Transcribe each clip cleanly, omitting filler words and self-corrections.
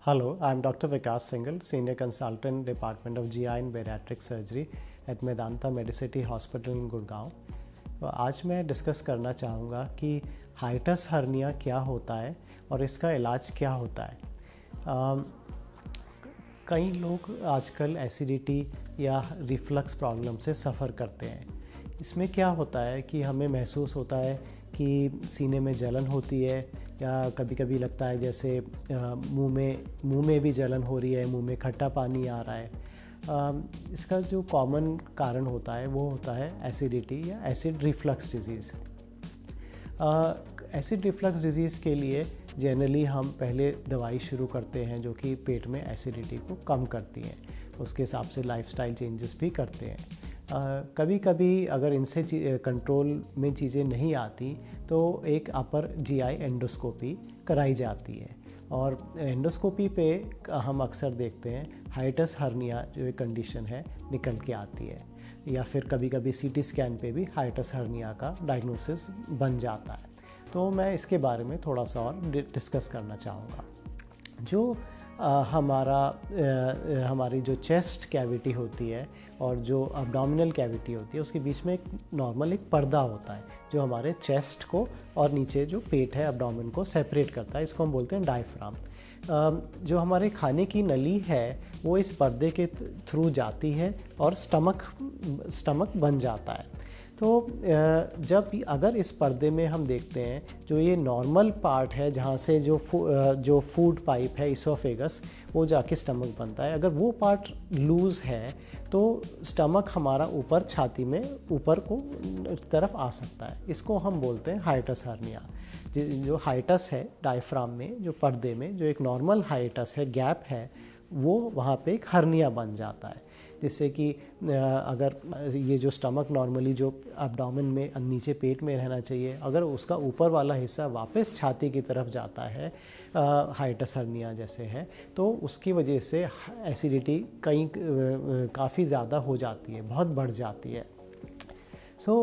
Hello, I am Dr. Vikas Singhal, Senior Consultant, Department of GI and Bariatric Surgery at Medanta Medicity Hospital in Gurgaon. तो आज मैं discuss करना चाहूँगा कि hiatus hernia क्या होता है और इसका इलाज क्या होता है। कई लोग आजकल एसिडिटी या रिफ्लक्स प्रॉब्लम से सफ़र करते हैं। इसमें क्या होता है कि हमें महसूस होता है कि सीने में जलन होती है या कभी कभी लगता है जैसे मुंह में भी जलन हो रही है, मुंह में खट्टा पानी आ रहा है। इसका जो कॉमन कारण होता है वो होता है एसिडिटी या acid reflux disease. Acid reflux disease के लिए जनरली हम पहले दवाई शुरू करते हैं जो कि पेट में एसिडिटी को कम करती हैं। उसके हिसाब से लाइफस्टाइल चेंजेस भी करते हैं। कभी कभी अगर इनसे कंट्रोल में चीज़ें नहीं आती तो एक अपर जीआई एंडोस्कोपी कराई जाती है और एंडोस्कोपी पे हम अक्सर देखते हैं हाइटस हर्निया जो एक कंडीशन है निकल के आती है, या फिर कभी कभी सीटी स्कैन पे भी हाइटस हर्निया का डायग्नोसिस बन जाता है। तो मैं इसके बारे में थोड़ा सा और डिस्कस करना चाहूँगा। जो हमारी जो चेस्ट कैविटी होती है और जो अब्डोमिनल कैविटी होती है उसके बीच में एक नॉर्मल एक पर्दा होता है जो हमारे चेस्ट को और नीचे जो पेट है अब्डोमिन को सेपरेट करता है। इसको हम बोलते हैं डायफ्राम। जो हमारे खाने की नली है वो इस पर्दे के थ्रू जाती है और स्टमक बन जाता है। तो जब अगर इस पर्दे में हम देखते हैं जो ये नॉर्मल पार्ट है जहाँ से जो फूड पाइप है इसोफेगस वो जाके स्टमक बनता है, अगर वो पार्ट लूज़ है तो स्टमक हमारा ऊपर छाती में ऊपर को तरफ आ सकता है। इसको हम बोलते हैं हाइटस हर्निया। जो हाइटस है डायफ्राम में, जो पर्दे में जो एक नॉर्मल हाइटस है, गैप है, वो वहाँ पे एक हर्निया बन जाता है। जिससे कि अगर ये जो स्टमक नॉर्मली जो एब्डोमेन में नीचे पेट में रहना चाहिए, अगर उसका ऊपर वाला हिस्सा वापस छाती की तरफ जाता है हाइटस हर्निया जैसे है, तो उसकी वजह से एसिडिटी काफ़ी ज़्यादा हो जाती है, बहुत बढ़ जाती है। So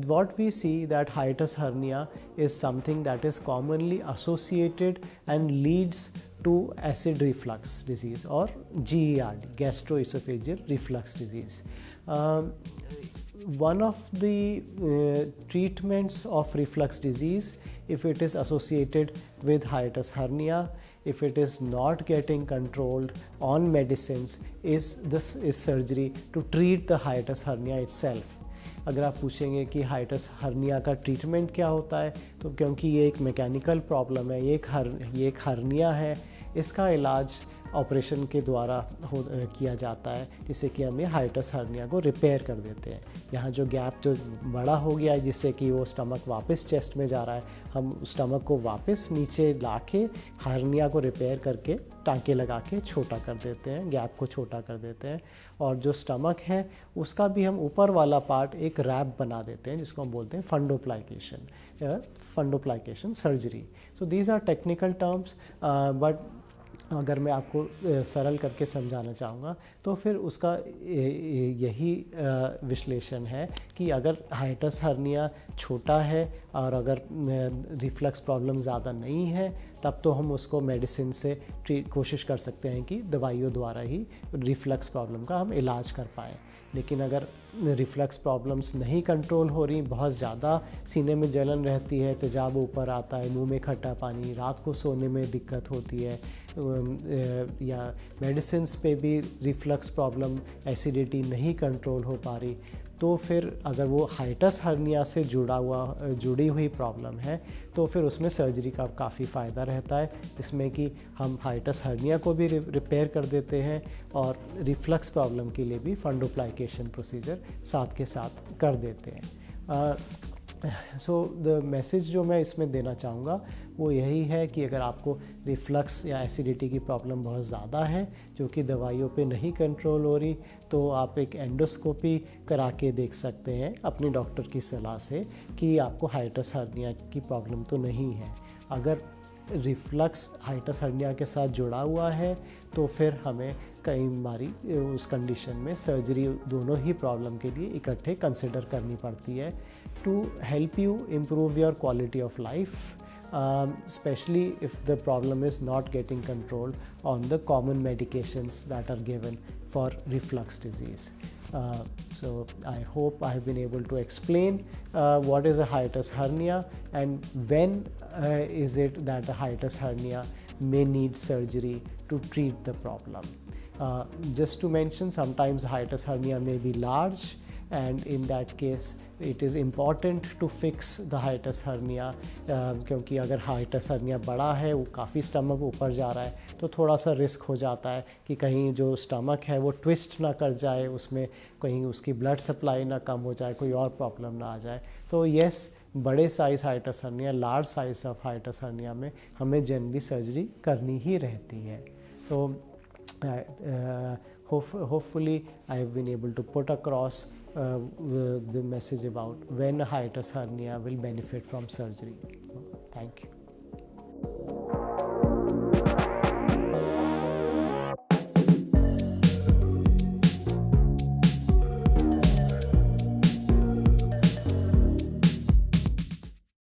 what we see that hiatus hernia is something that is commonly associated and leads to acid reflux disease or GERD, gastroesophageal reflux disease. One of the treatments of reflux disease, if it is associated with hiatus hernia, if it is not getting controlled on medicines, is surgery to treat the hiatus hernia itself. अगर आप पूछेंगे कि hiatus hernia का treatment क्या होता है, तो क्योंकि ये एक मैकेनिकल प्रॉब्लम है, ये एक हर्निया है, इसका इलाज ऑपरेशन के द्वारा किया जाता है, जिससे कि हम ये हाइटस हर्निया को रिपेयर कर देते हैं। यहाँ जो गैप जो बड़ा हो गया है जिससे कि वो स्टमक वापस चेस्ट में जा रहा है, हम स्टमक को वापस नीचे ला के हर्निया को रिपेयर करके टाँके लगा के छोटा कर देते हैं, गैप को छोटा कर देते हैं। और जो स्टमक है उसका भी हम ऊपर वाला पार्ट एक रैप बना देते हैं जिसको हम बोलते हैं fundoplication surgery. So these are technical terms, but अगर मैं आपको सरल करके समझाना चाहूँगा तो फिर उसका यही विश्लेषण है कि अगर हाइटस हर्निया छोटा है और अगर रिफ्लक्स प्रॉब्लम ज़्यादा नहीं है, तब तो हम उसको मेडिसिन से कोशिश कर सकते हैं कि दवाइयों द्वारा ही रिफ्लक्स प्रॉब्लम का हम इलाज कर पाएँ। लेकिन अगर रिफ्लक्स प्रॉब्लम्स नहीं कंट्रोल हो रही, बहुत ज़्यादा सीने में जलन रहती है, तेजाब ऊपर आता है, मुंह में खट्टा पानी, रात को सोने में दिक्कत होती है, या मेडिसिन्स पे भी रिफ्लक्स प्रॉब्लम, एसिडिटी नहीं कंट्रोल हो पा रही, तो फिर अगर वो हाइटस हर्निया से जुड़ी हुई प्रॉब्लम है तो फिर उसमें सर्जरी का काफ़ी फ़ायदा रहता है, जिसमें कि हम हाइटस हर्निया को भी रिपेयर कर देते हैं और रिफ्लक्स प्रॉब्लम के लिए भी फंडोप्लाइकेशन प्रोसीजर साथ के साथ कर देते हैं। सो द मैसेज जो मैं इसमें देना चाहूँगा वो यही है कि अगर आपको रिफ्लक्स या एसिडिटी की प्रॉब्लम बहुत ज़्यादा है जो कि दवाइयों पे नहीं कंट्रोल हो रही, तो आप एक एंडोस्कोपी करा के देख सकते हैं अपने डॉक्टर की सलाह से कि आपको हाइटस हर्निया की प्रॉब्लम तो नहीं है। अगर रिफ्लक्स हाइटस हर्निया के साथ जुड़ा हुआ है तो फिर हमें कई बारी उस कंडीशन में सर्जरी दोनों ही प्रॉब्लम के लिए इकट्ठे कंसिडर करनी पड़ती है to help you improve your quality of life especially if the problem is not getting control on the common medications that are given for reflux disease. So I hope I have been able to explain what is a hiatus hernia and when is it that the hiatus hernia may need surgery to treat the problem. Just to mention, sometimes hiatus hernia may be large, and in that case it is important to fix the hiatus hernia, क्योंकि अगर hiatus hernia बड़ा है, वो काफ़ी stomach ऊपर जा रहा है, तो थोड़ा सा रिस्क हो जाता है कि कहीं जो स्टमक है वो ट्विस्ट ना कर जाए, उसमें कहीं उसकी ब्लड सप्लाई ना कम हो जाए, कोई और प्रॉब्लम ना आ जाए. तो यस, बड़े size hiatus hernia, large size of hiatus hernia में हमें जनरली सर्जरी करनी ही रहती है. तो hopefully I have been able to put across the message about when a hiatus hernia will benefit from surgery. Thank you.